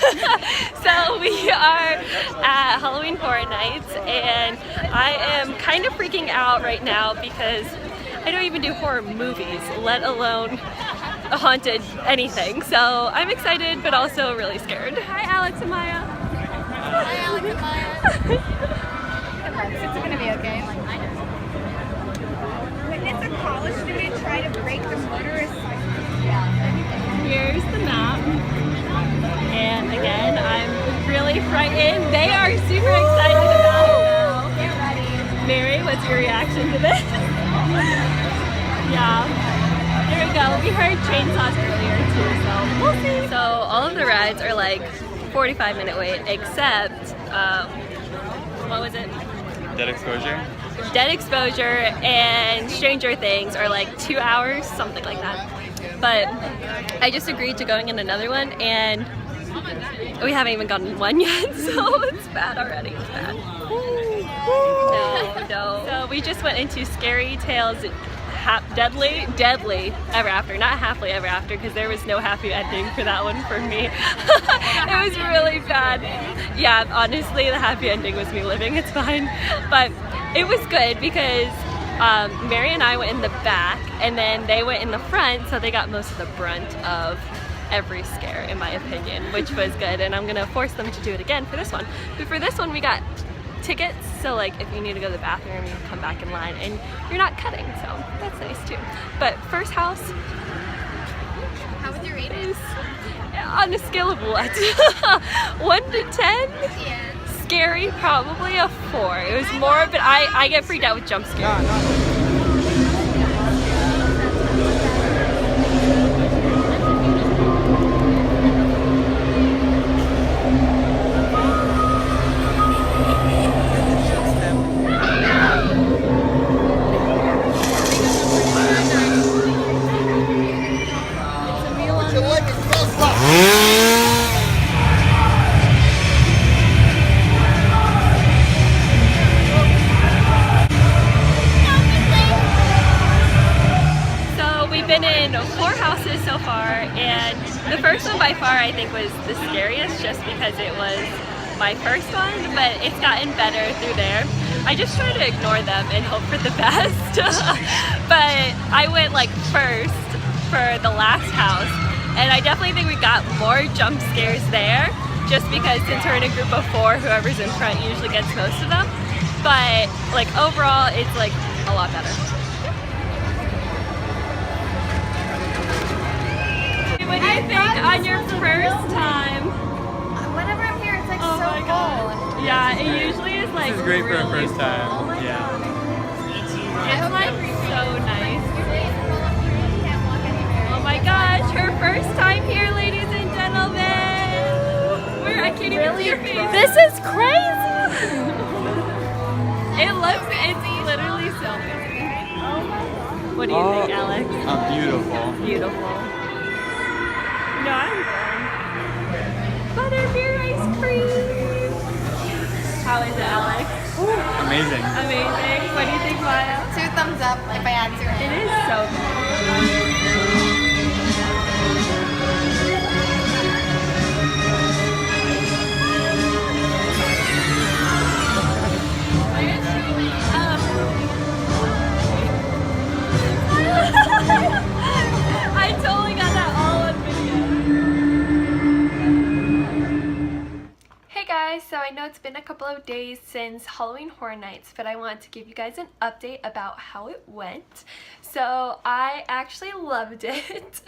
So we are at Halloween Horror Nights, and I am kind of freaking out right now because I don't even do horror movies, let alone a haunted anything. So I'm excited, but also really scared. Hi, Alex and Maya. Hi, Alex and Maya. It's gonna be okay. Witness a college student try to break the murderous cycle. Here's the map. And again, I'm really frightened. They are super excited about it now. Get ready. Mary, what's your reaction to this? Yeah. There we go. We heard chainsaws earlier too, so we'll see. So all of the rides are like 45-minute wait, except, what was it? Dead Exposure? Dead Exposure and Stranger Things are like 2 hours, something like that. But I just agreed to going in another one, and we haven't even gotten one yet, so it's bad already. It's bad. No. So we just went into Scary Tales Deadly Ever After. Not Happily Ever After, because there was no happy ending for that one for me. It was really bad. Yeah, honestly, the happy ending was me living. It's fine. But it was good because Mary and I went in the back, and then they went in the front, so they got most of the brunt of every scare, in my opinion, which was good, and I'm gonna force them to do it again for this one. But for this one, we got tickets, so like if you need to go to the bathroom, you can come back in line, and you're not cutting, so that's nice too. But first house, How would you rate it? on a scale of what? 1 to 10? Yeah. Scary, probably a 4. It was more, but I get freaked out with jump scares. Been in 4 houses so far, and the first one by far I think was the scariest just because it was my first one, but it's gotten better through there. I just try to ignore them and hope for the best. But I went like first for the last house, and I definitely think we got more jump scares there just because since we're in a group of 4, whoever's in front usually gets most of them. But like overall it's like a lot better. What do you think on your first time? Whenever I'm here, it's like Oh so my God. cold. Yeah, it usually is like This is great for a really first time. Oh my Yeah. God. It's like so nice. Can't walk anywhere. Oh my gosh, her first time here, ladies and gentlemen. Where I can't even see your face. This is crazy. It's literally so busy. Oh my God. What do you think, Alex? Beautiful. Beautiful. No, I'm good. Butterbeer ice cream. How is it, Alex? Amazing. Amazing. What do you think, Maya? 2 thumbs up if I answer it. It is so good. I totally got that all on video. Hey guys, so I know it's been a couple of days since Halloween Horror Nights, but I want to give you guys an update about how it went. So I actually loved it,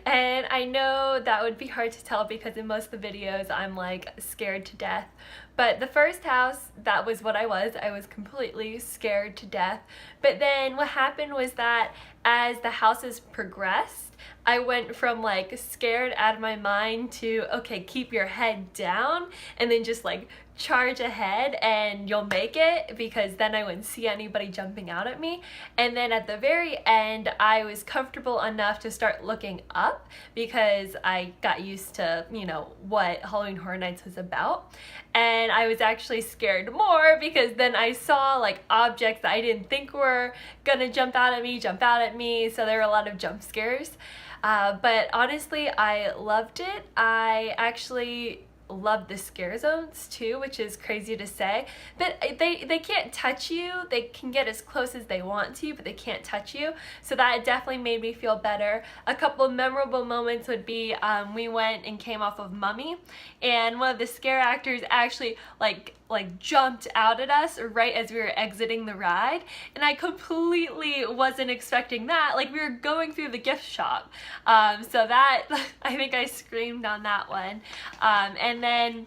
and I know that would be hard to tell because in most of the videos I'm like scared to death. But the first house, that was what I was completely scared to death. But then what happened was that as the houses progressed, I went from like scared out of my mind to, okay, keep your head down and then just like charge ahead and you'll make it, because then I wouldn't see anybody jumping out at me. And then at the very end, I was comfortable enough to start looking up because I got used to, you know, what Halloween Horror Nights was about. And I was actually scared more because then I saw like objects that I didn't think were gonna jump out at me, so there were a lot of jump scares. But honestly, I loved it. I actually love the scare zones too, which is crazy to say, but they can't touch you. They can get as close as they want to, but they can't touch you. So that definitely made me feel better. A couple of memorable moments would be we went and came off of Mummy, and one of the scare actors actually like jumped out at us right as we were exiting the ride, and I completely wasn't expecting that. Like, we were going through the gift shop, so that I think I screamed on that one. And then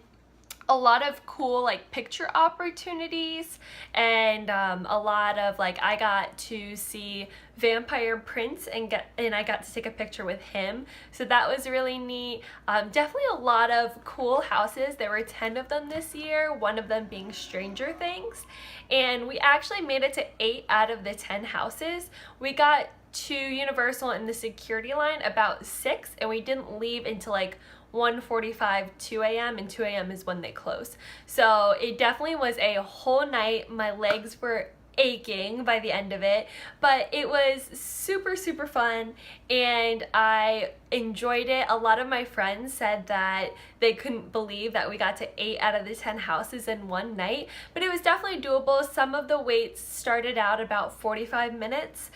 a lot of cool like picture opportunities, and a lot of like, I got to see Vampire Prince and I got to take a picture with him, so that was really neat. Definitely a lot of cool houses. There were 10 of them this year, one of them being Stranger Things, and we actually made it to 8 out of the 10 houses. We got to Universal in the security line about 6, and we didn't leave until like 1:45, 2 a.m. and 2 a.m. is when they close. So it definitely was a whole night. My legs were aching by the end of it, but it was super fun and I enjoyed it. A lot of my friends said that they couldn't believe that we got to 8 out of the 10 houses in one night, but it was definitely doable. Some of the waits started out about 45 minutes.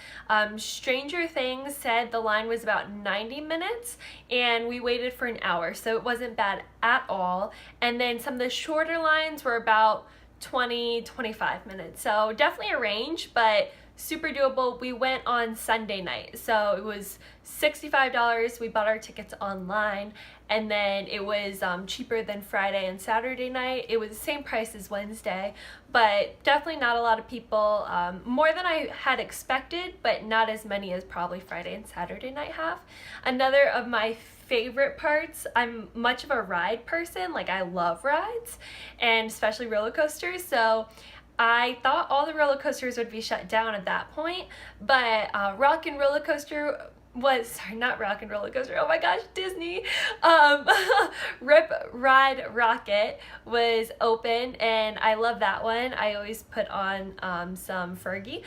Stranger Things said the line was about 90 minutes and we waited for an hour, so it wasn't bad at all. And then some of the shorter lines were about 20-25 minutes, so definitely a range, but super doable. We went on Sunday night, so it was $65. We bought our tickets online, and then it was cheaper than Friday and Saturday night. It was the same price as Wednesday, but definitely not a lot of people. More than I had expected, but not as many as probably Friday and Saturday night have. Another of my favorite parts, I'm much of a ride person. Like, I love rides, and especially roller coasters, so I thought all the roller coasters would be shut down at that point, but Rock and Roller Coaster was, sorry, not Rock and Roller Coaster, oh my gosh, Disney, Rip Ride Rocket was open, and I love that one. I always put on some Fergie,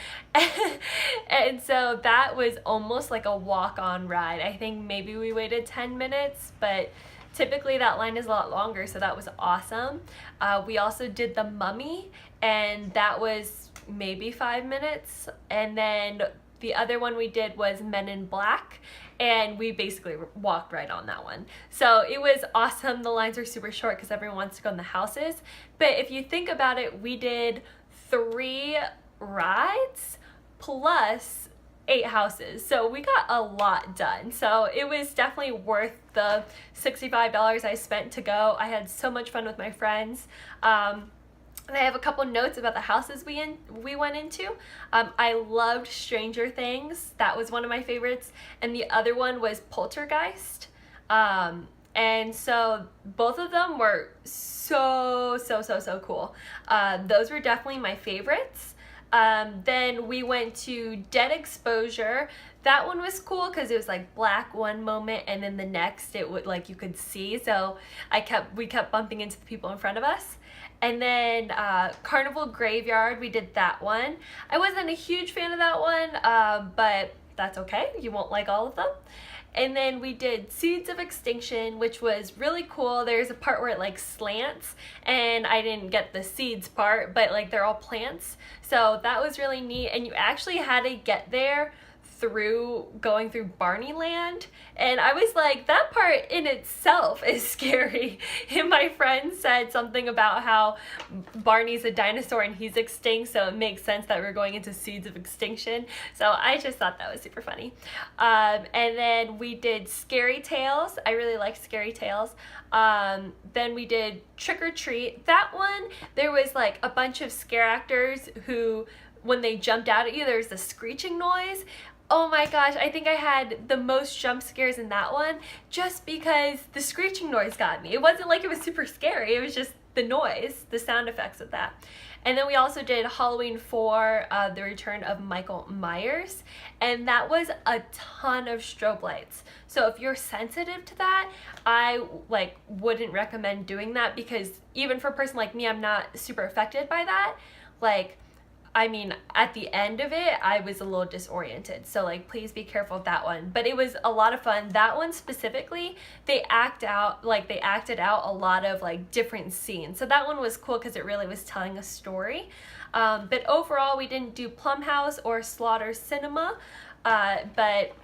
and so that was almost like a walk-on ride. I think maybe we waited 10 minutes, but typically that line is a lot longer, so that was awesome. We also did the Mummy, and that was maybe 5 minutes, and then the other one we did was Men in Black, and we basically walked right on that one. So it was awesome. The lines are super short because everyone wants to go in the houses, but if you think about it, we did 3 rides plus 8 houses, so we got a lot done. So it was definitely worth the $65 I spent to go. I had so much fun with my friends. And I have a couple notes about the houses we went into. I loved Stranger Things. That was one of my favorites. And the other one was Poltergeist. And so both of them were so cool. Those were definitely my favorites. Then we went to Dead Exposure. That one was cool because it was like black one moment and then the next it would, like, you could see. So we kept bumping into the people in front of us. And then Carnival Graveyard, we did that one. I wasn't a huge fan of that one, but that's okay. You won't like all of them. And then we did Seeds of Extinction, which was really cool. There's a part where it like slants, and I didn't get the seeds part, but like they're all plants. So that was really neat, and you actually had to get there through going through Barney Land, and I was like, that part in itself is scary. And my friend said something about how Barney's a dinosaur and he's extinct, so it makes sense that we're going into Seeds of Extinction. So I just thought that was super funny. And then we did Scary Tales. I really liked Scary Tales. Then we did Trick or Treat. That one, there was like a bunch of scare actors who, when they jumped out at you, there was the screeching noise. Oh my gosh, I think I had the most jump scares in that one just because the screeching noise got me. It wasn't like it was super scary, it was just the noise, the sound effects of that. And then we also did Halloween 4, The Return of Michael Myers, and that was a ton of strobe lights. So if you're sensitive to that, I wouldn't recommend doing that, because even for a person like me, I'm not super affected by that. Like, I mean, at the end of it, I was a little disoriented. So like, please be careful of that one. But it was a lot of fun. That one specifically, they acted out a lot of like different scenes. So that one was cool because it really was telling a story. But overall, we didn't do Plum House or Slaughter Cinema, but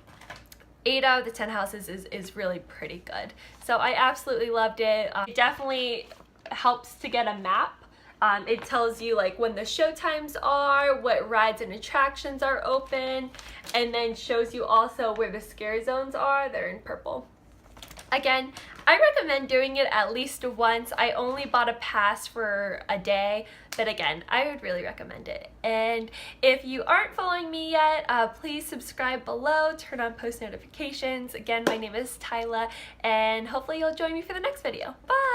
8 out of the 10 houses is really pretty good. So I absolutely loved it. It definitely helps to get a map. It tells you like when the show times are, what rides and attractions are open, and then shows you also where the scare zones are. They're in purple. Again, I recommend doing it at least once. I only bought a pass for a day, but again, I would really recommend it. And if you aren't following me yet, please subscribe below, turn on post notifications. Again, my name is Thaila, and hopefully you'll join me for the next video. Bye!